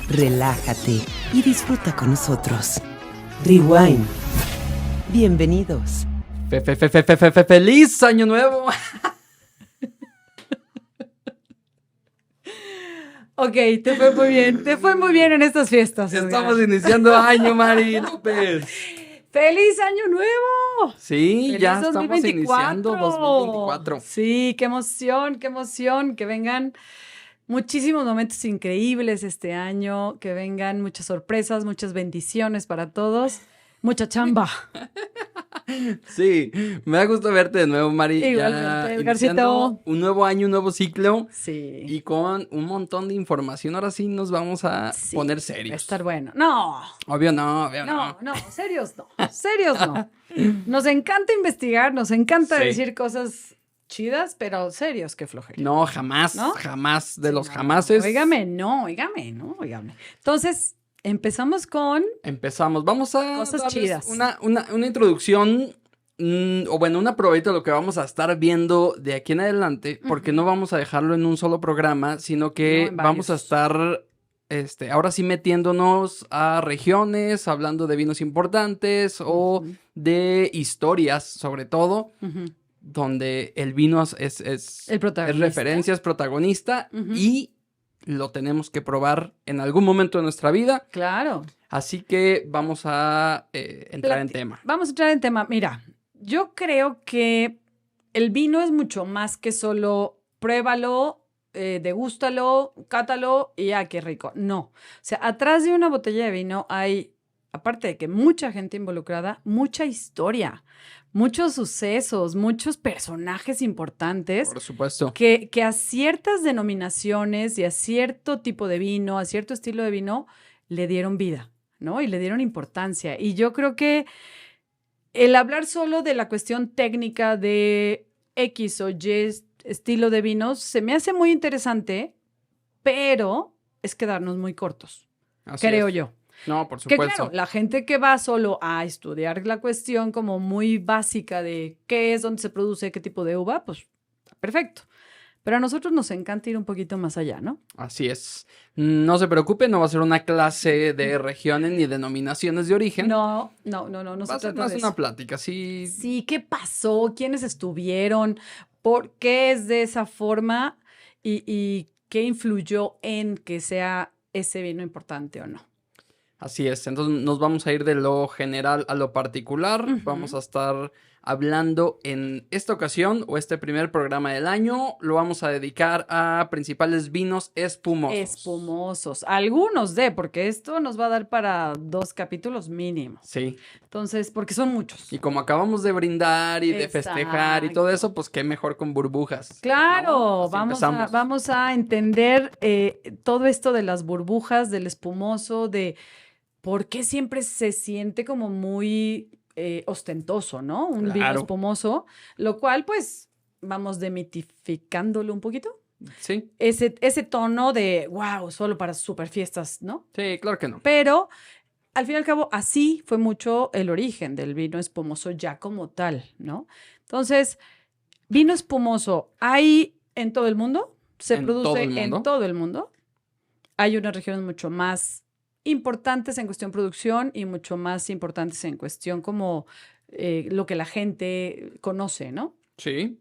relájate y disfruta con nosotros. Rewind. Bienvenidos. ¡Feliz Año Nuevo! Ok, te fue muy bien en estas fiestas. Estamos iniciando año, Mari López. ¡Feliz Año Nuevo! Sí, ¡Feliz ya 2024! estamos iniciando 2024. Sí, qué emoción, que vengan muchísimos momentos increíbles este año, que vengan muchas sorpresas, muchas bendiciones para todos, mucha chamba. Sí, me da gusto verte de nuevo, Mari. Igualmente, Ya Edgarcito. iniciando un nuevo año, un nuevo ciclo. Sí. Y con un montón de información. Ahora sí nos vamos a poner serios. Va a estar bueno. No. Obvio no. No, serios no. Nos encanta investigar, nos encanta Sí. decir cosas chidas, pero serios, qué flojera. No, jamás, ¿No? jamás de Sí, los no. jamases. Óigame. Entonces, empezamos con... Empezamos. Vamos a Cosas darles chidas. una introducción, o bueno, una probadita de lo que vamos a estar viendo de aquí en adelante, porque no vamos a dejarlo en un solo programa, sino que No, en vamos a varios. estar, ahora sí metiéndonos a regiones, hablando de vinos importantes o de historias, sobre todo, donde el vino es El protagonista. referencia, es protagonista Ujú. y lo tenemos que probar en algún momento de nuestra vida. Claro. Así que vamos a entrar en tema. Vamos a entrar en tema. Mira, yo creo que el vino es mucho más que solo pruébalo, degústalo, cátalo y ya, qué rico. No. O sea, atrás de una botella de vino hay, aparte de que mucha gente involucrada, mucha historia, muchos sucesos, muchos personajes importantes Por supuesto. que a ciertas denominaciones y a cierto tipo de vino, a cierto estilo de vino, le dieron vida, ¿no? Y le dieron importancia. Y yo creo que el hablar solo de la cuestión técnica de X o Y estilo de vinos se me hace muy interesante, pero es quedarnos muy cortos, Así creo es. yo. No, por Que supuesto. claro, la gente que va solo a estudiar la cuestión como muy básica de qué es, dónde se produce, qué tipo de uva, pues perfecto. Pero a nosotros nos encanta ir un poquito más allá, ¿no? Así es. No se preocupe, no va a ser una clase de regiones ni denominaciones de origen. No se va a ser trata más de una eso. plática, sí. Sí, ¿qué pasó? ¿Quiénes estuvieron? ¿Por qué es de esa forma? ¿Y qué influyó en que sea ese vino importante o no? Así es. Entonces nos vamos a ir de lo general a lo particular. Ujú. Vamos a estar hablando en esta ocasión o este primer programa del año. Lo vamos a dedicar a principales vinos espumosos. Espumosos. Algunos porque esto nos va a dar para 2 capítulos mínimo. Sí. Entonces, porque son muchos. Y como acabamos de brindar y de festejar y todo Exacto. eso, pues qué mejor con burbujas. Claro, ¿no? Así empezamos. vamos a entender todo esto de las burbujas, del espumoso, de por qué siempre se siente como muy ostentoso, ¿no? Un vino Claro. espumoso, lo cual pues vamos demitificándolo un poquito. Sí, Ese tono de, wow, solo para super fiestas, ¿no? sí, claro que no. Pero al fin y al cabo, así fue mucho el origen del vino espumoso ya como tal, ¿no? Entonces, vino espumoso, ¿hay en todo el mundo? Se ¿En produce todo el mundo? en todo el mundo. Hay unas regiones mucho más importantes en cuestión producción y mucho más importantes en cuestión como lo que la gente conoce, ¿no? Sí.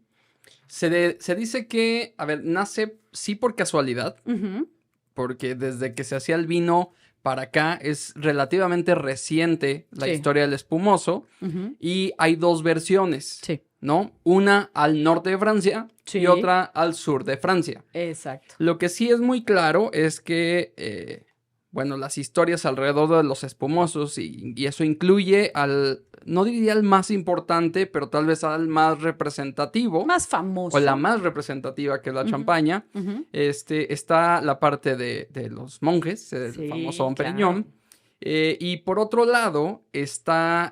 Se dice que, a ver, nace sí por casualidad, Ujú. porque desde que se hacía el vino para acá es relativamente reciente la Sí. historia del espumoso Ujú. y hay dos versiones, Sí, ¿no? Una al norte de Francia Sí. y otra al sur de Francia. exacto. Lo que sí es muy claro es que, bueno, las historias alrededor de los espumosos y eso incluye al, no diría al más importante, pero tal vez al más representativo. Más famoso. O la más representativa, que es la Ujú. champaña. Ujú. Está la parte de los monjes, el Sí, famoso Don claro. Periñón. Y por otro lado está,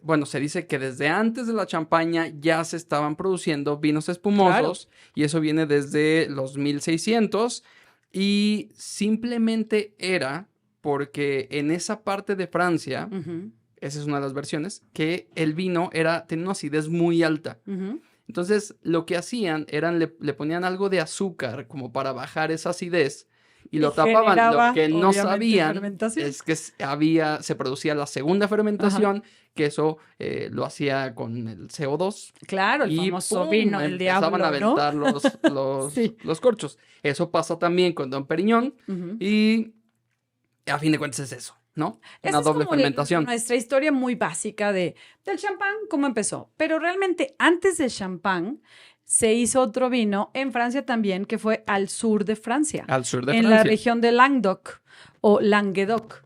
bueno, se dice que desde antes de la champaña ya se estaban produciendo vinos espumosos y eso viene desde los 1600 y simplemente era porque en esa parte de Francia, Ujú. esa es una de las versiones, que el vino tenía una acidez muy alta. Ujú. Entonces, lo que hacían eran le ponían algo de azúcar como para bajar esa acidez y lo tapaban. generaba, Lo que no obviamente, sabían fermentación. es que se producía la segunda fermentación, que eso lo hacía con el CO2. Claro, el Y famoso ¡pum! vino del Empezaban a diablo, ¿no? aventar Sí. los corchos. Eso pasa también con Dom Perignon Ujú. y a fin de cuentas es eso, ¿no? Esa Una es doble como fermentación. nuestra historia muy básica del champán, cómo empezó. Pero realmente antes del champán se hizo otro vino en Francia también, que fue al sur de Francia, Al sur de en Francia. la región de Languedoc o Languedoc.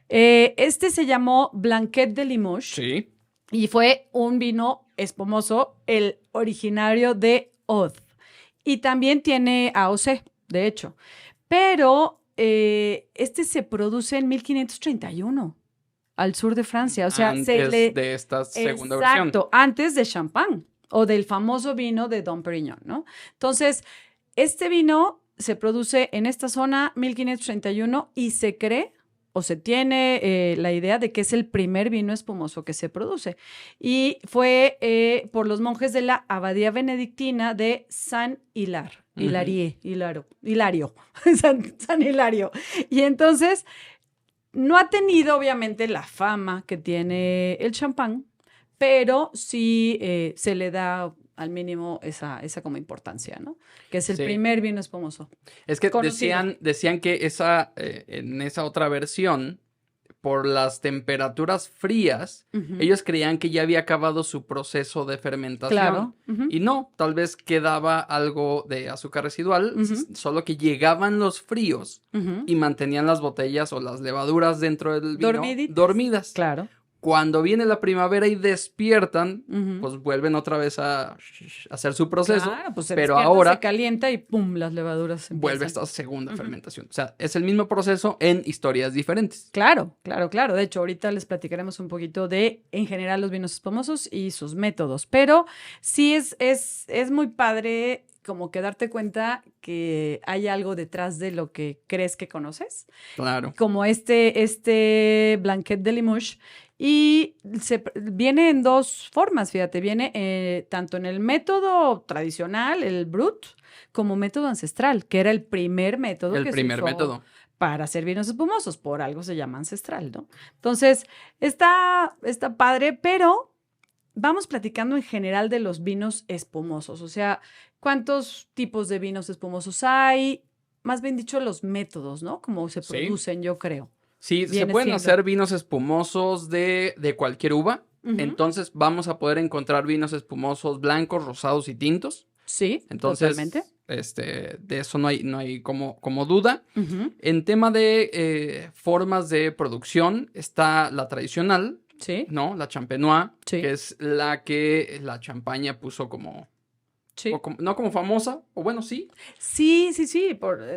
Este se llamó Blanquet de Limoges Sí. y fue un vino espumoso, el originario de Aude. Y también tiene AOC, de hecho. Pero este se produce en 1531 al sur de Francia. O sea, Antes de esta segunda versión. Exacto, antes de champán o del famoso vino de Dom Perignon, ¿no? Entonces, este vino se produce en esta zona 1531 y se cree o se tiene la idea de que es el primer vino espumoso que se produce. Y fue por los monjes de la abadía benedictina de San Hilar. Hilario, San Hilario. Y entonces no ha tenido obviamente la fama que tiene el champán, pero sí se le da al mínimo esa como importancia, ¿no? Que es el Sí. primer vino espumoso. Es que Conocido. decían que en esa otra versión, por las temperaturas frías, Ujú. ellos creían que ya había acabado su proceso de fermentación. Claro. Ujú. Y no, tal vez quedaba algo de azúcar residual, Ujú. solo que llegaban los fríos Ujú. y mantenían las botellas o las levaduras dentro del vino Dormiditas. dormidas. Claro. Cuando viene la primavera y despiertan, Ujú. pues vuelven otra vez a hacer su proceso, Claro, pues se pero despierta, ahora se calienta y ¡pum! Las levaduras vuelve empiezan. esta segunda Ujú. fermentación. O sea, es el mismo proceso en historias diferentes. Claro, claro, claro. De hecho, ahorita les platicaremos un poquito de, en general, los vinos espumosos y sus métodos. Pero sí es muy padre como que darte cuenta que hay algo detrás de lo que crees que conoces. Claro. Como este Blanquet de Limoges. Y viene en dos formas, fíjate, viene tanto en el método tradicional, el Brut, como método ancestral, que era el primer método El que primer se usó método. para hacer vinos espumosos, por algo se llama ancestral, ¿no? Entonces, está padre, pero vamos platicando en general de los vinos espumosos, o sea, ¿cuántos tipos de vinos espumosos hay? Más bien dicho, los métodos, ¿no? Cómo se Sí. producen, yo creo. Sí, se Viene pueden siendo. hacer vinos espumosos de cualquier uva. Ujú. Entonces vamos a poder encontrar vinos espumosos blancos, rosados y tintos. Sí, Entonces, totalmente. de eso no hay como duda. Ujú. En tema de formas de producción, está la tradicional, Sí, ¿no? La champenois, Sí. que es la que la champaña puso sí. no como famosa, o bueno, sí. Sí.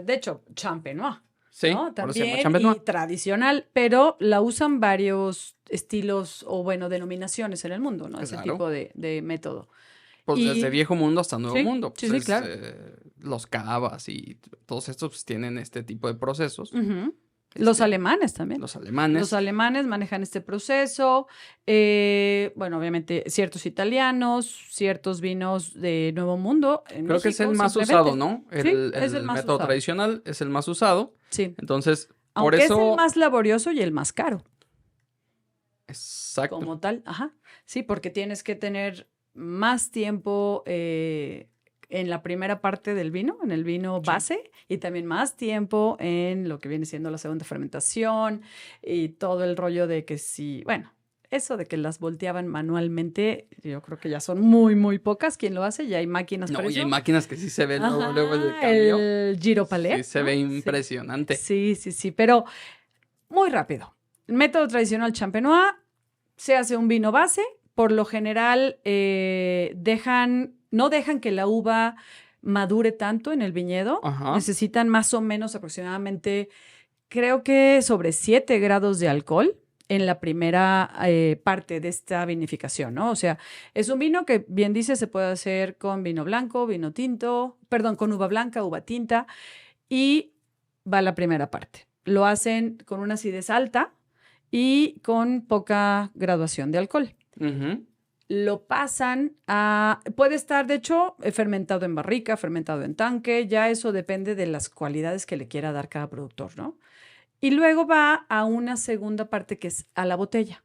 De hecho, champenois. Sí, ¿No? por eso se llama También, champenois. y tradicional, pero la usan varios estilos o, bueno, denominaciones en el mundo, ¿no? Ese Claro. tipo de método. Pues Y- desde viejo mundo hasta nuevo Sí, mundo. sí, Pues sí, claro. Los cavas y todos estos pues, tienen este tipo de procesos. Ujú. Los Este, alemanes también. Los alemanes. Los alemanes manejan este proceso. Bueno, obviamente, ciertos italianos, ciertos vinos de Nuevo Mundo. Creo que es el México, más simplemente. usado, ¿no? Sí, es el más método usado. tradicional es el más usado. Sí. Entonces, por Aunque es eso. el más laborioso y el más caro, Exacto. como tal. Ajá. Sí, porque tienes que tener más tiempo en la primera parte del vino, en el vino Sí. base, y también más tiempo en lo que viene siendo la segunda fermentación y todo el rollo de que sí, bueno, eso de que las volteaban manualmente, yo creo que ya son muy, muy pocas quien lo hace, ya hay máquinas No, para y eso. hay máquinas que sí se ven Ajá, luego el cambio. el Giro Palais, Sí, se ¿no? ve Sí. impresionante. Sí, pero muy rápido. El método tradicional champenois, se hace un vino base, por lo general no dejan que la uva madure tanto en el viñedo, Ajá. necesitan más o menos aproximadamente, creo que sobre 7 grados de alcohol en la primera parte de esta vinificación, ¿no? O sea, es un vino que, bien dice, se puede hacer con vino blanco, vino tinto, perdón, con uva blanca, uva tinta, y va la primera parte. Lo hacen con una acidez alta y con poca graduación de alcohol. Ujú. lo pasan a... Puede estar, de hecho, fermentado en barrica, fermentado en tanque, ya eso depende de las cualidades que le quiera dar cada productor, ¿no? Y luego va a una segunda parte que es a la botella.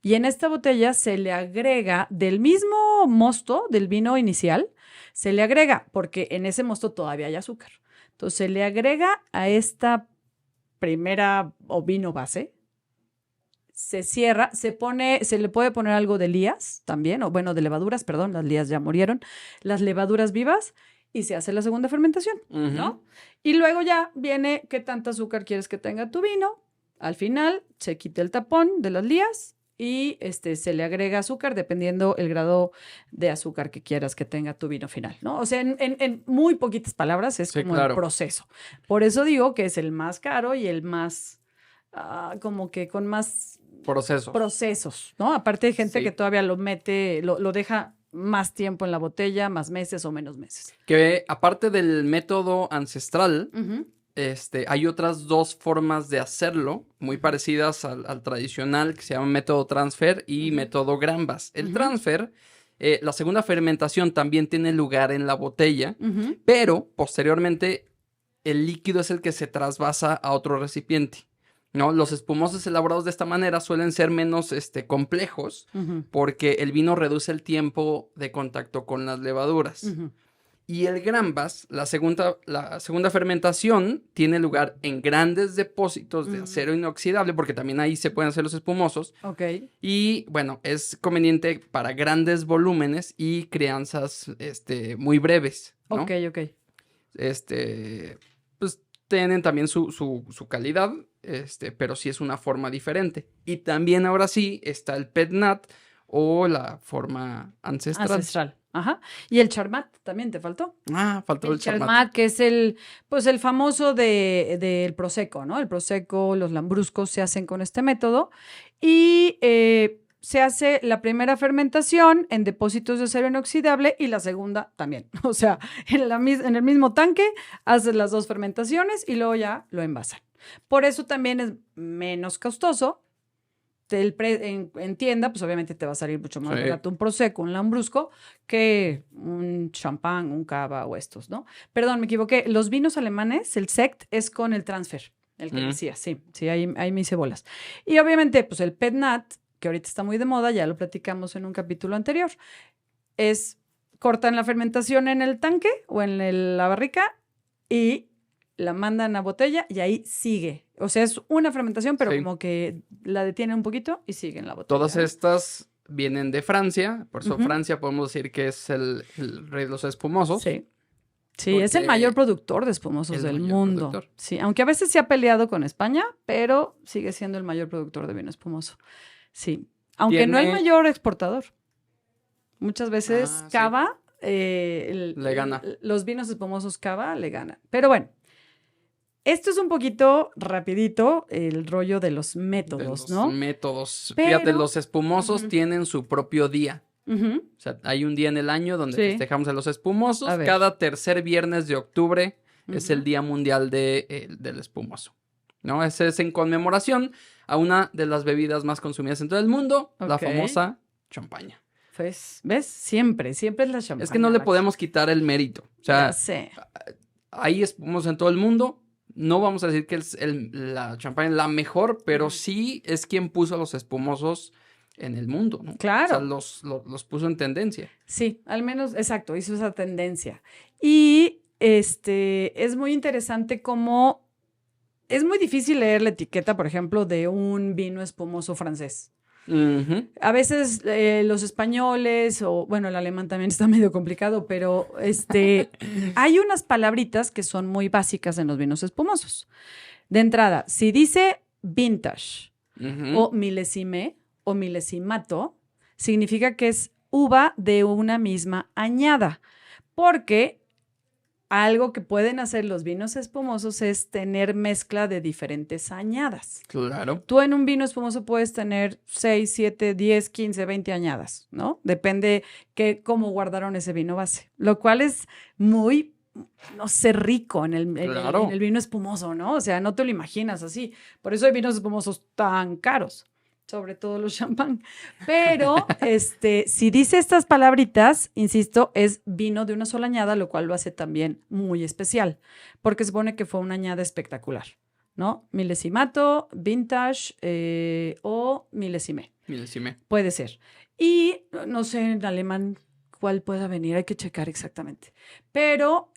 Y en esta botella se le agrega del mismo mosto, del vino inicial, se le agrega, porque en ese mosto todavía hay azúcar. Entonces se le agrega a esta primera o vino base, se cierra, se le puede poner algo de lías también, o bueno, de levaduras, perdón, las lías ya murieron, las levaduras vivas, y se hace la segunda fermentación, ¿no? Y luego ya viene qué tanto azúcar quieres que tenga tu vino. Al final se quita el tapón de las lías y se le agrega azúcar dependiendo el grado de azúcar que quieras que tenga tu vino final, ¿no? O sea, en muy poquitas palabras es como el proceso. Por eso digo que es el más caro y el más, como que con más procesos, ¿no? Aparte hay gente que todavía lo mete, lo deja más tiempo en la botella, más meses o menos meses. Que aparte del método ancestral, hay otras dos formas de hacerlo, muy parecidas al tradicional, que se llama método transfer y método Granvas. El transfer, la segunda fermentación también tiene lugar en la botella, pero posteriormente el líquido es el que se trasvasa a otro recipiente, ¿no? Los espumosos elaborados de esta manera suelen ser menos complejos porque el vino reduce el tiempo de contacto con las levaduras. Y el Granvas, la segunda fermentación, tiene lugar en grandes depósitos de acero inoxidable, porque también ahí se pueden hacer los espumosos. Y bueno, es conveniente para grandes volúmenes y crianzas muy breves, ¿no? Pues tienen también su calidad, pero sí es una forma diferente. Y también ahora sí está el Pet Nat o la forma ancestral. Ajá. Y el Charmat también te faltó. Faltó el Charmat, que es el famoso del Prosecco, ¿no? El Prosecco, los lambruscos se hacen con este método y se hace la primera fermentación en depósitos de acero inoxidable y la segunda también. O sea, en el mismo tanque haces las dos fermentaciones y luego ya lo envasan. Por eso también es menos costoso. En tienda, pues obviamente te va a salir mucho más barato un Prosecco, un lambrusco, que un champán, un cava o estos, ¿no? Perdón, me equivoqué. Los vinos alemanes, el Sekt, es con el transfer, el que decía, sí, ahí me hice bolas. Y obviamente, pues el Pet Nat, que ahorita está muy de moda, ya lo platicamos en un capítulo anterior, cortan la fermentación en el tanque o en la barrica y la mandan a botella y ahí sigue. O sea, es una fermentación, pero como que la detiene un poquito y sigue en la botella. Todas estas vienen de Francia, por eso Francia podemos decir que es el rey de los espumosos. Sí, es el mayor productor de espumosos del mundo. Sí, aunque a veces se ha peleado con España, pero sigue siendo el mayor productor de vino espumoso. Sí, aunque no el mayor exportador. Muchas veces Cava, le gana. Los vinos espumosos Cava le ganan. Pero bueno, esto es un poquito rapidito el rollo de los métodos, ¿no? Métodos. Fíjate, los espumosos tienen su propio día. O sea, hay un día en el año donde festejamos a los espumosos. Cada tercer viernes de octubre es el Día Mundial del Espumoso, ¿no? Ese es en conmemoración a una de las bebidas más consumidas en todo el mundo, la famosa champaña. Pues, ¿ves? Siempre es la champaña. Es que no le podemos quitar el mérito. O sea, hay espumosos en todo el mundo. No vamos a decir que la champaña es la mejor, pero sí es quien puso a los espumosos en el mundo, ¿no? Claro. O sea, los puso en tendencia. Sí, al menos, exacto, hizo esa tendencia. Y es muy interesante cómo es muy difícil leer la etiqueta, por ejemplo, de un vino espumoso francés. A veces los españoles, o bueno, el alemán también está medio complicado, pero hay unas palabritas que son muy básicas en los vinos espumosos. De entrada, si dice vintage o milésime o milesimato, significa que es uva de una misma añada, porque algo que pueden hacer los vinos espumosos es tener mezcla de diferentes añadas. Claro. Tú en un vino espumoso puedes tener 6, 7, 10, 15, 20 añadas, ¿no? Depende cómo guardaron ese vino base, lo cual es muy, no sé, rico en el vino espumoso, ¿no? O sea, no te lo imaginas así. Por eso hay vinos espumosos tan caros. sobre todo los champán. Pero si dice estas palabritas, insisto, es vino de una sola añada, lo cual lo hace también muy especial, porque se supone que fue una añada espectacular, ¿no? Milesimato, vintage o milesime. Milésime. Puede ser. Y no sé en alemán cuál pueda venir, hay que checar exactamente. Pero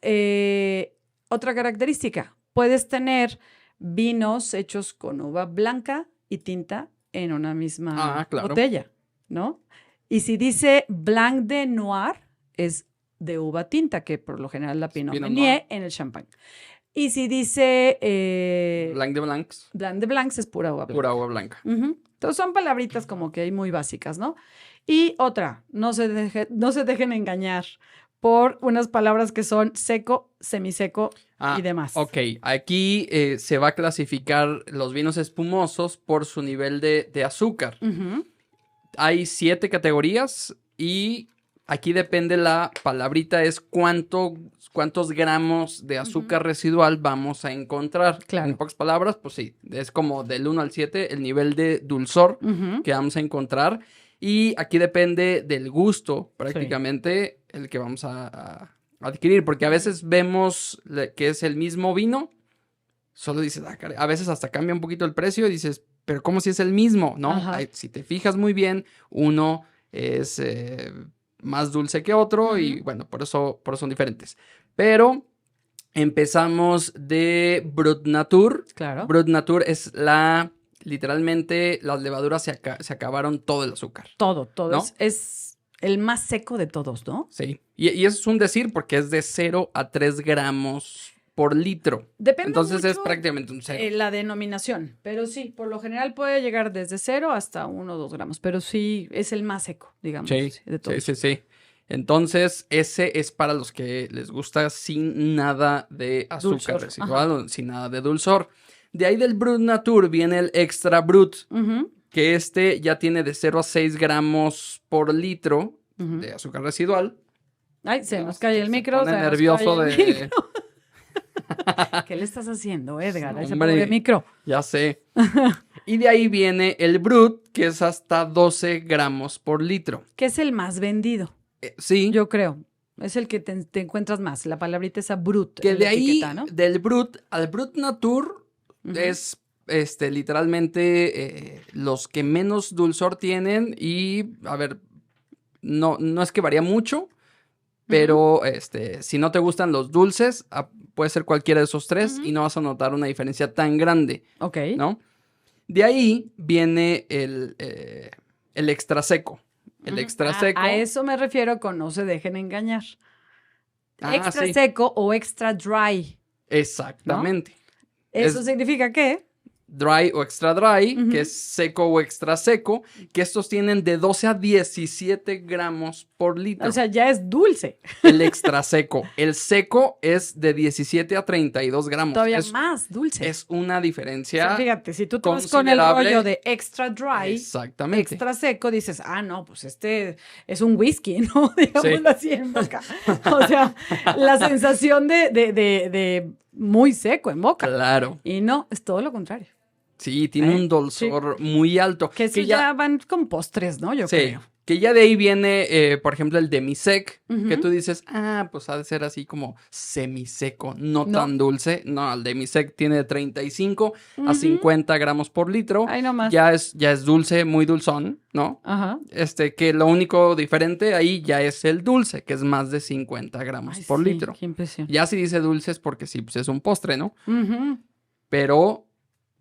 otra característica, puedes tener vinos hechos con uva blanca y tinta en una misma botella, ¿no? Y si dice Blanc de Noir, es de uva tinta, que por lo general la Pinot Meunier en el champán. Y si dice Blanc de Blancs. Blanc de Blancs es pura uva blanca. Pura uva blanca. Entonces son palabritas como que hay muy básicas, ¿no? Y otra, no se dejen engañar por unas palabras que son seco, semiseco y demás. Ok, aquí se va a clasificar los vinos espumosos por su nivel de azúcar. Hay 7 categorías y aquí depende la palabrita, es cuántos gramos de azúcar residual vamos a encontrar. Claro. En pocas palabras, pues sí, es como del 1 al 7 el nivel de dulzor que vamos a encontrar. Y aquí depende del gusto, prácticamente, el que vamos a adquirir. Porque a veces vemos que es el mismo vino, solo dices, a veces hasta cambia un poquito el precio y dices, pero ¿cómo si es el mismo? ¿No? Si te fijas muy bien, uno es más dulce que otro y bueno, por eso son diferentes. Pero empezamos de Brut Natur. Claro. Brut Natur es literalmente las levaduras se acabaron todo el azúcar. Todo. ¿No? Es el más seco de todos, ¿no? Sí. Y eso es un decir porque es de 0 a 3 gramos por litro. Depende Entonces mucho es prácticamente un 0. la denominación, pero sí, por lo general puede llegar desde 0 hasta 1 o 2 gramos, pero sí es el más seco, digamos, de todos. Sí. Entonces, ese es para los que les gusta sin nada de azúcar residual, sin nada de dulzor. De ahí del Brut Natur viene el Extra Brut, que ya tiene de 0 a 6 gramos por litro de azúcar residual. Ay, se nos cae el micro. Se pone nervioso de... ¿Qué le estás haciendo, Edgar? A ese Hombre, pobre micro. Ya sé. Y de ahí viene el Brut, que es hasta 12 gramos por litro. Que es el más vendido. Sí. Yo creo. Es el que te encuentras más. La palabrita esa Brut. Que de ahí, etiqueta, ¿no? del Brut al Brut Natur, es literalmente los que menos dulzor tienen. Y, a ver, no es que varía mucho, pero si no te gustan los dulces, puede ser cualquiera de esos 3 y no vas a notar una diferencia tan grande. Ok. ¿No? De ahí viene el extra seco. El extra seco. A eso me refiero con no se dejen engañar. Extra sí. seco o extra dry. Exactamente. ¿No? ¿Eso significa qué? Dry o extra dry, que es seco o extra seco, que estos tienen de 12 a 17 gramos por litro. O sea, ya es dulce. El extra seco. El seco es de 17 a 32 gramos. Todavía más dulce. Es una diferencia. O sea, fíjate, si tú te vas con el rollo de extra dry, exactamente, extra seco, dices, no, pues es un whisky, ¿no? Digámoslo así en boca. O sea, la sensación de muy seco en boca. Claro. Y no, es todo lo contrario. Sí, tiene un dulzor muy alto. Que eso ya van con postres, ¿no? Yo creo. Que ya de ahí viene, por ejemplo, el demisec, que tú dices, pues ha de ser así como semiseco, no tan dulce. No, el demisec tiene de 35 a 50 gramos por litro. Ay, no más. Ya es dulce, muy dulzón, ¿no? Ajá. Que lo único diferente ahí ya es el dulce, que es más de 50 gramos por litro. Qué impresión. Ya si dice dulces porque sí, pues es un postre, ¿no? Pero,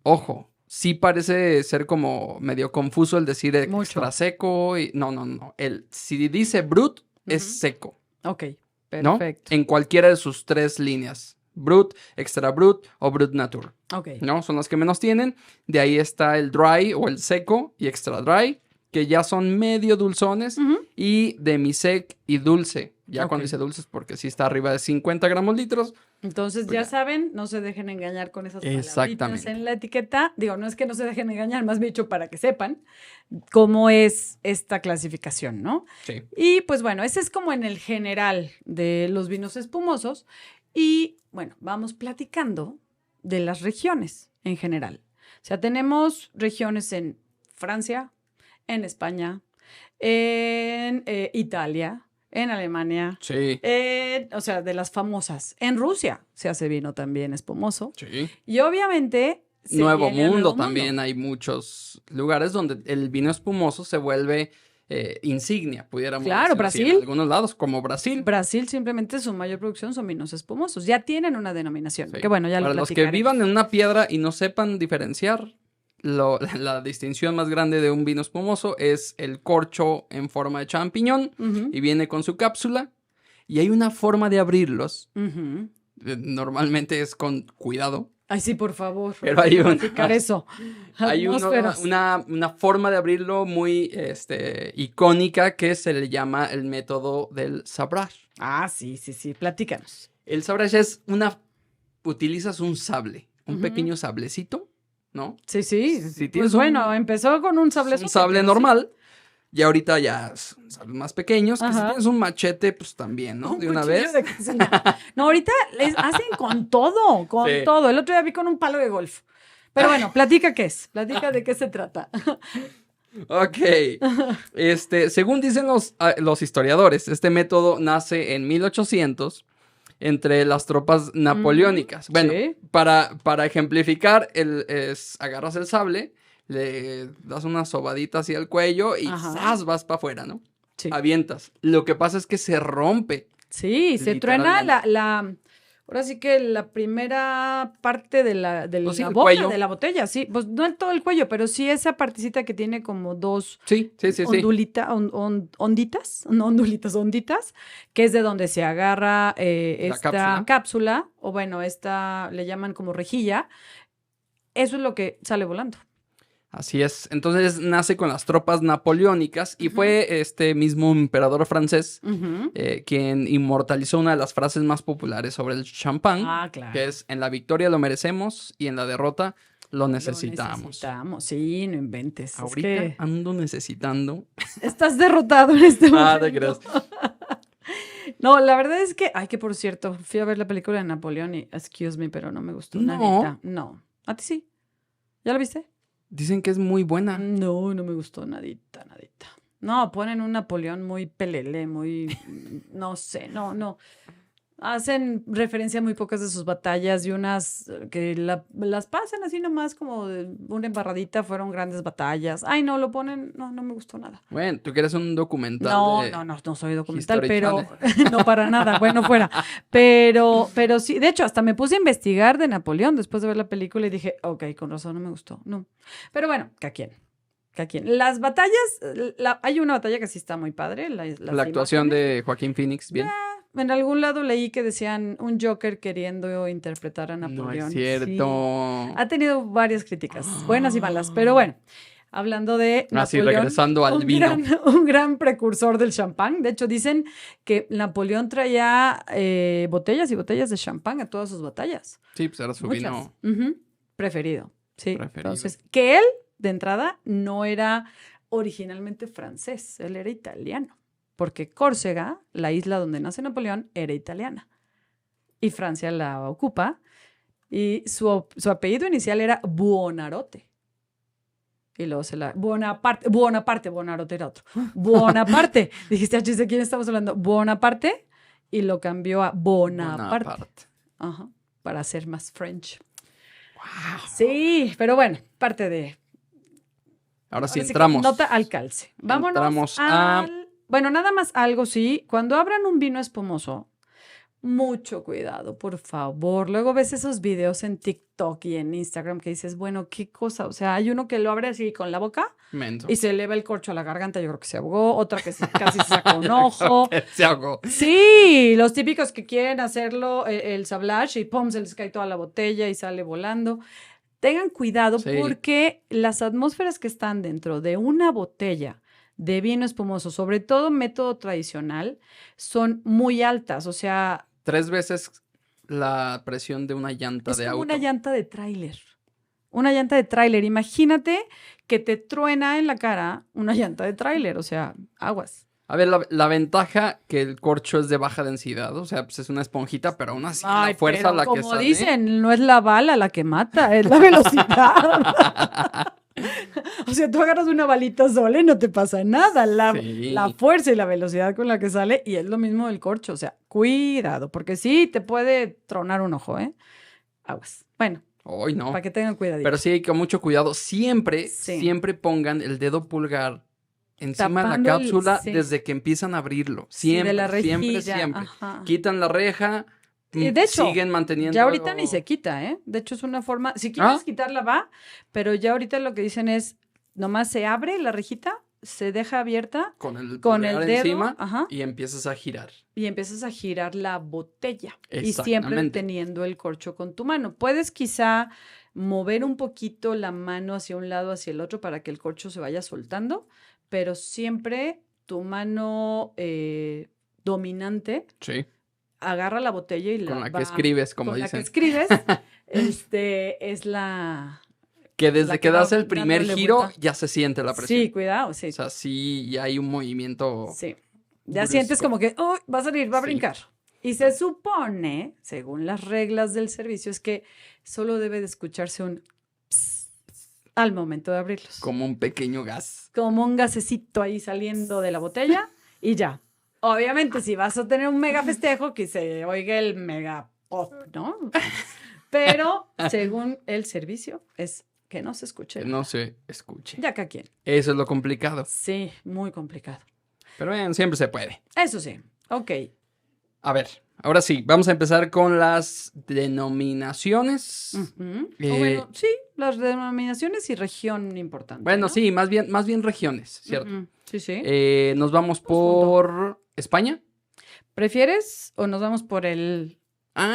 ojo, sí parece ser como medio confuso el decir extra seco. No. Si dice Brut, es seco. Ok, perfecto. ¿No? En cualquiera de sus 3 líneas. Brut, Extra Brut o Brut Natur. Ok. ¿No? Son las que menos tienen. De ahí está el Dry o el seco y Extra Dry, que ya son medio dulzones. Y demisec y dulce. Ya cuando dice dulces, porque sí está arriba de 50 gramos litros. Entonces, pues ya saben, no se dejen engañar con esas palabritas en la etiqueta. Digo, no es que no se dejen engañar, más bien dicho para que sepan cómo es esta clasificación, ¿no? Sí. Y pues bueno, ese es como en el general de los vinos espumosos. Y bueno, vamos platicando de las regiones en general. O sea, tenemos regiones en Francia, en España, en Italia, en Alemania. Sí. O sea, de las famosas. En Rusia se hace vino también espumoso. Sí. Y obviamente... Nuevo Mundo también hay muchos lugares donde el vino espumoso se vuelve insignia, pudiéramos Claro, decirlo así, Brasil. en algunos lados, como Brasil. Brasil simplemente su mayor producción son vinos espumosos. Ya tienen una denominación. Sí. Que bueno, ya lo Para los que platicaremos. vivan en una piedra y no sepan diferenciar, la distinción más grande de un vino espumoso es el corcho en forma de champiñón Ujú, y viene con su cápsula y hay una forma de abrirlos. ujú. Normalmente es con cuidado. Ay, sí, por favor. Pero hay una- platicar eso. Hay Atmósferas. una forma de abrirlo muy icónica que se le llama el método del sabrage. Ah, sí, sí, sí. Platícanos. El sabrage es utilizas un sable, un Ujú. pequeño sablecito, ¿no? Sí, sí. Si Pues tienes bueno, empezó con un sable. un sable normal, y ahorita ya son sables más pequeños, que si Ajá. tienes un machete, pues también, ¿no? Un De una cuchillo vez. de cocina. No, ahorita les hacen con todo, con Sí. todo. El otro día vi con un palo de golf. Pero bueno, platica qué es, platica de qué se trata. Ok. Según dicen los historiadores, este método nace en 1800 entre las tropas napoleónicas. Bueno, sí. para ejemplificar, agarras el sable, le das una sobadita hacia el cuello y Ajá. ¡zas! Vas para afuera, ¿no? Sí, Avientas. Lo que pasa es que se rompe. sí, se truena Literalmente. ahora sí que la primera parte de la Pues sí, el boca cuello. de la botella, sí, pues no en todo el cuello, pero sí esa partecita que tiene como dos Sí. onditas, que es de donde se agarra esta cápsula. cápsula, o bueno, esta le llaman como rejilla, eso es lo que sale volando. Así es. Entonces nace con las tropas napoleónicas y fue este mismo emperador francés Ujú. quien inmortalizó una de las frases más populares sobre el champán, Ah, claro. que es: en la victoria lo merecemos y en la derrota lo Lo necesitamos. necesitamos. Sí, no inventes. Ahorita Es que ando necesitando. estás derrotado en este momento. Ah, te creas. No, la verdad es que, ay, que por cierto, fui a ver la película de Napoleón y, excuse me, pero no me gustó No. nadita. No. ¿A ti sí? ¿Ya la viste? Dicen que es muy buena. No, no me gustó nadita. No, ponen un Napoleón muy pelele, muy, no sé, no. Hacen referencia a muy pocas de sus batallas y unas que las pasan así nomás como de una embarradita, fueron grandes batallas. Ay, no, lo ponen, no me gustó nada. Bueno, tú quieres un documental No soy documental, History pero no para nada, bueno, fuera. Pero sí, de hecho, hasta me puse a investigar de Napoleón después de ver la película y dije, ok, con razón no me gustó, no. Pero bueno, cada quien. Las batallas, hay una batalla que sí está muy padre. La actuación de Joaquín Phoenix, bien. En algún lado leí que decían un Joker queriendo interpretar a Napoleón. No es Sí. cierto. Ha tenido varias críticas, buenas y malas, pero bueno. Hablando de Así, Napoleón, regresando al vino. un gran precursor del champán. De hecho, dicen que Napoleón traía botellas y botellas de champán a todas sus batallas. Sí, pues era su Muchas. vino. Ujú. Preferido. Sí. Preferido. Entonces, que él, de entrada, no era originalmente francés, él era italiano. Porque Córcega, la isla donde nace Napoleón, era italiana. Y Francia la ocupa. Y su apellido inicial era Buonarroti. Y luego Bonaparte, Buonarroti era otro. Bonaparte. Dijiste, ¿de quién estamos hablando? Bonaparte. Y lo cambió a Bonaparte. Ajá. Para hacer más French. Wow. Sí, pero bueno, parte de... Ahora sí Ahora sí que entramos. nota al calce. Vámonos Entramos a- Bueno, nada más algo, sí. Cuando abran un vino espumoso, mucho cuidado, por favor. Luego ves esos videos en TikTok y en Instagram que dices, bueno, qué cosa. O sea, hay uno que lo abre así con la boca Menso. y se eleva el corcho a la garganta. Yo creo que se ahogó. Otra que casi se saca un ojo. Se ahogó. Sí, los típicos que quieren hacerlo, el sablage, y pum, se les cae toda la botella y sale volando. Tengan cuidado Sí. porque las atmósferas que están dentro de una botella de vino espumoso, sobre todo método tradicional, son muy altas. O sea, 3 veces la presión de una llanta es de como auto. una llanta de tráiler. Una llanta de tráiler. Imagínate que te truena en la cara una llanta de tráiler. O sea, aguas. A ver, la ventaja que el corcho es de baja densidad, o sea, pues es una esponjita, pero aún así la fuerza pero a la que como sale. dicen, no es la bala la que mata, es la velocidad. O sea, tú agarras una balita sola y no te pasa nada. La fuerza y la velocidad con la que sale, y es lo mismo del corcho. O sea, cuidado, porque sí te puede tronar un ojo, ¿eh? Aguas. Bueno. Hoy no. Para que tengan cuidadito. Pero sí hay con mucho cuidado. Siempre pongan el dedo pulgar encima Tapando de la cápsula desde que empiezan a abrirlo. Siempre, de la rejilla. siempre. Ajá. Quitan la reja, de hecho, siguen manteniendo. Ya ahorita ni se quita, ¿eh? De hecho, es una forma. Si quieres quitarla, va, pero ya ahorita lo que dicen es: nomás se abre la rejita, se deja abierta con el dedo encima y empiezas a girar. Y empiezas a girar la botella. Y siempre teniendo el corcho con tu mano. Puedes quizá mover un poquito la mano hacia un lado, hacia el otro, para que el corcho se vaya soltando, pero siempre tu mano dominante agarra la botella y con la que escribes, como dicen. Con la que escribes, es la... Que desde que das el primer giro, vuelta, ya se siente la presión. Sí, cuidado, sí. O sea, sí, ya hay un movimiento. Sí. Ya sientes como que, oh, va a salir, va a brincar. Y se supone, según las reglas del servicio, es que solo debe de escucharse un pss al momento de abrirlos. Como un pequeño gas. Como un gasecito ahí saliendo de la botella y ya. Obviamente, si vas a tener un mega festejo, que se oiga el mega pop, ¿no? Pero, según el servicio, es que no se escuche. Que no se escuche. Ya cada quien. Eso es lo complicado. Sí, muy complicado. Pero bien, siempre se puede. Eso sí. Ok. A ver, ahora sí, vamos a empezar con las denominaciones. Bueno, sí, las denominaciones y región importante. Bueno, ¿no? Sí, más bien regiones, ¿cierto? Sí, sí. Nos vamos por España. ¿Prefieres o nos vamos por el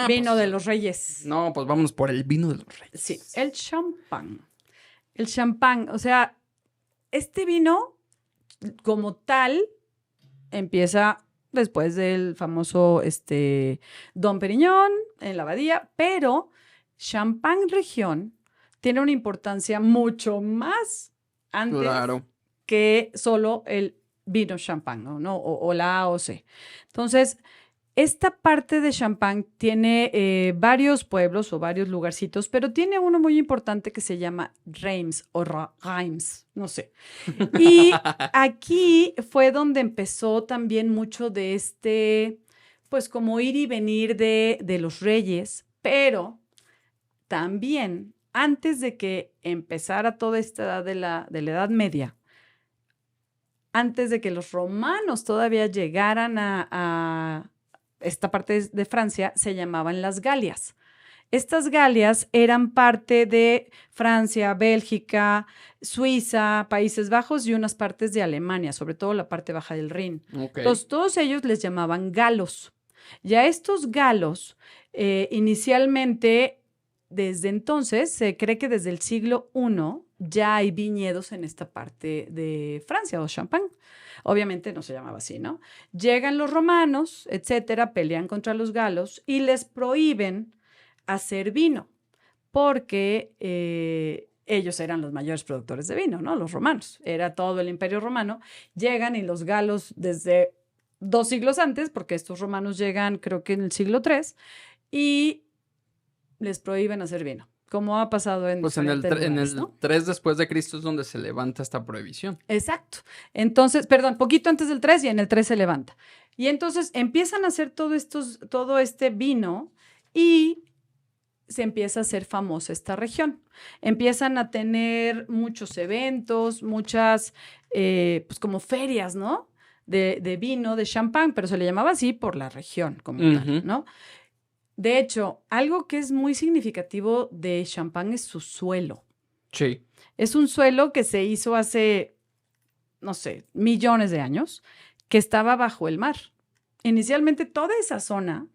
vino de los reyes? No, pues vámonos por el vino de los reyes. Sí, el champán. El champán, o sea, este vino como tal empieza después del famoso Dom Perignon en la abadía, pero champán región tiene una importancia mucho más antes que solo el vino champán, ¿no? O la AOC. Entonces, esta parte de Champagne tiene varios pueblos o varios lugarcitos, pero tiene uno muy importante que se llama Reims o Reims, no sé. Y aquí fue donde empezó también mucho de pues como ir y venir de los reyes, pero también antes de que empezara toda esta edad de la Edad Media, antes de que los romanos todavía llegaran a esta parte de Francia, se llamaban las Galias. Estas Galias eran parte de Francia, Bélgica, Suiza, Países Bajos y unas partes de Alemania, sobre todo la parte baja del Rin. Okay. Entonces, todos ellos les llamaban galos. Y a estos galos, inicialmente, desde entonces, se cree que desde el siglo I ya hay viñedos en esta parte de Francia o Champagne. Obviamente no se llamaba así, ¿no? Llegan los romanos, etcétera, pelean contra los galos y les prohíben hacer vino porque ellos eran los mayores productores de vino, ¿no? Los romanos. Era todo el Imperio Romano. Llegan y los galos desde 2 siglos antes, porque estos romanos llegan creo que en el siglo III, y les prohíben hacer vino. Como ha pasado en diferentes lugares, en el ¿no? 3 después de Cristo es donde se levanta esta prohibición. Exacto. Entonces, perdón, poquito antes del 3 y en el 3 se levanta. Y entonces empiezan a hacer todo este vino y se empieza a hacer famosa esta región. Empiezan a tener muchos eventos, muchas, pues como ferias, ¿no? De vino, de champán, pero se le llamaba así por la región como tal, ¿no? De hecho, algo que es muy significativo de Champagne es su suelo. Sí. Es un suelo que se hizo hace, no sé, millones de años, que estaba bajo el mar. Inicialmente toda esa zona,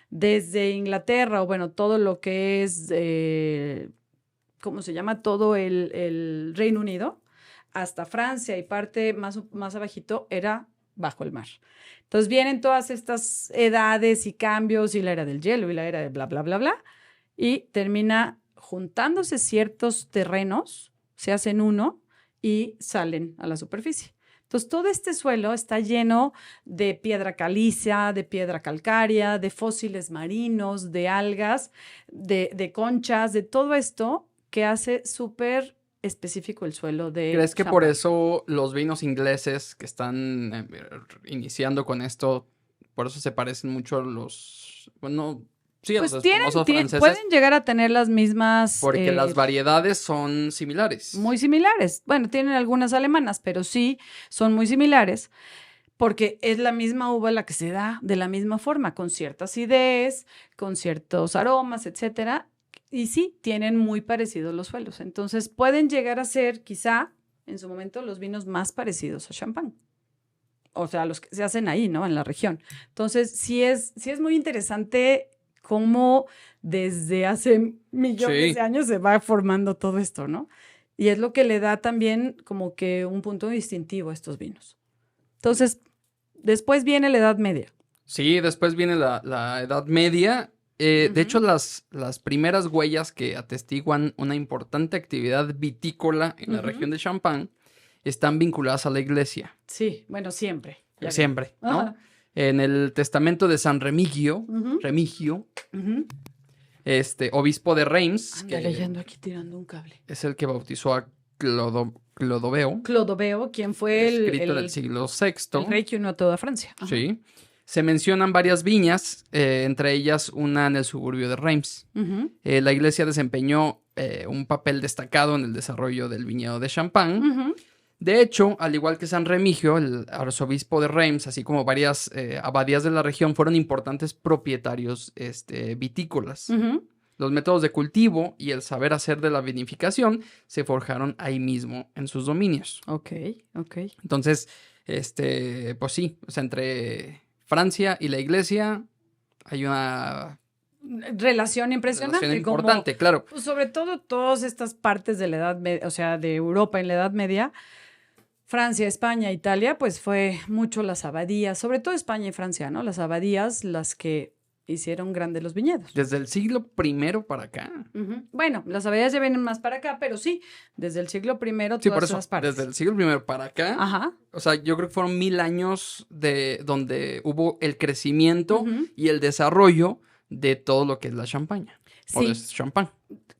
desde Inglaterra, o bueno, todo lo que es, ¿cómo se llama? Todo el Reino Unido, hasta Francia y parte más abajito, era bajo el mar. Entonces vienen todas estas edades y cambios y la era del hielo y la era de bla, bla, bla, bla, y termina juntándose ciertos terrenos, se hacen uno y salen a la superficie. Entonces todo este suelo está lleno de piedra caliza, de piedra calcárea, de fósiles marinos, de algas, de conchas, de todo esto que hace súper específico el suelo de ¿Crees que por champán. eso los vinos ingleses que están iniciando con esto, por eso se parecen mucho a los, bueno, sí, a los Pues tienen, espumosos franceses? pueden llegar a tener las mismas... Porque las variedades son similares. muy similares. Bueno, tienen algunas alemanas, pero sí son muy similares porque es la misma uva la que se da de la misma forma, con cierta acidez, con ciertos aromas, etcétera. Y sí, tienen muy parecidos los suelos. Entonces, pueden llegar a ser, quizá, en su momento, los vinos más parecidos a champán. O sea, los que se hacen ahí, ¿no? En la región. Entonces, sí es muy interesante cómo desde hace millones Sí. de años se va formando todo esto, ¿no? Y es lo que le da también como que un punto distintivo a estos vinos. Entonces, después viene la Edad Media. Sí, después viene la Edad Media. De hecho, Ujú. las primeras huellas que atestiguan una importante actividad vitícola en la Ujú. región de Champagne están vinculadas a la iglesia. Sí, bueno, siempre. Ya ves. Siempre, ¿no? Ajá. En el testamento de San Remigio, Ujú. Ujú. obispo de Reims, Anda que leyendo aquí tirando un cable. es el que bautizó a Clodoveo, Clodoveo, quien fue escrito en el siglo VI. el rey que unió a toda Francia. Ajá. Sí. Se mencionan varias viñas, entre ellas una en el suburbio de Reims. Ujú. La iglesia desempeñó un papel destacado en el desarrollo del viñedo de Champagne. Ujú. De hecho, al igual que San Remigio, el arzobispo de Reims, así como varias abadías de la región, fueron importantes propietarios vitícolas. Ujú. Los métodos de cultivo y el saber hacer de la vinificación se forjaron ahí mismo en sus dominios. Ok, ok. Entonces, pues sí, o sea, entre Francia y la iglesia hay una Relación impresionante. relación como, importante, claro. pues, sobre todo todas estas partes de la Edad Media, o sea, de Europa en la Edad Media, Francia, España, Italia, pues fue mucho las abadías, sobre todo España y Francia, ¿no? Las abadías las que hicieron grandes los viñedos. Desde el siglo I para acá. Ujú. Bueno, las abadías ya vienen más para acá, pero sí, desde el siglo I, Sí, todas por eso, esas partes. desde el siglo I para acá. Ajá. O sea, yo creo que fueron 1000 años de donde hubo el crecimiento Ujú. y el desarrollo de todo lo que es la Champaña. O Sí. de champán.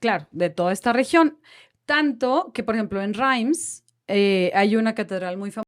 Claro, de toda esta región. Tanto que, por ejemplo, en Reims hay una catedral muy famosa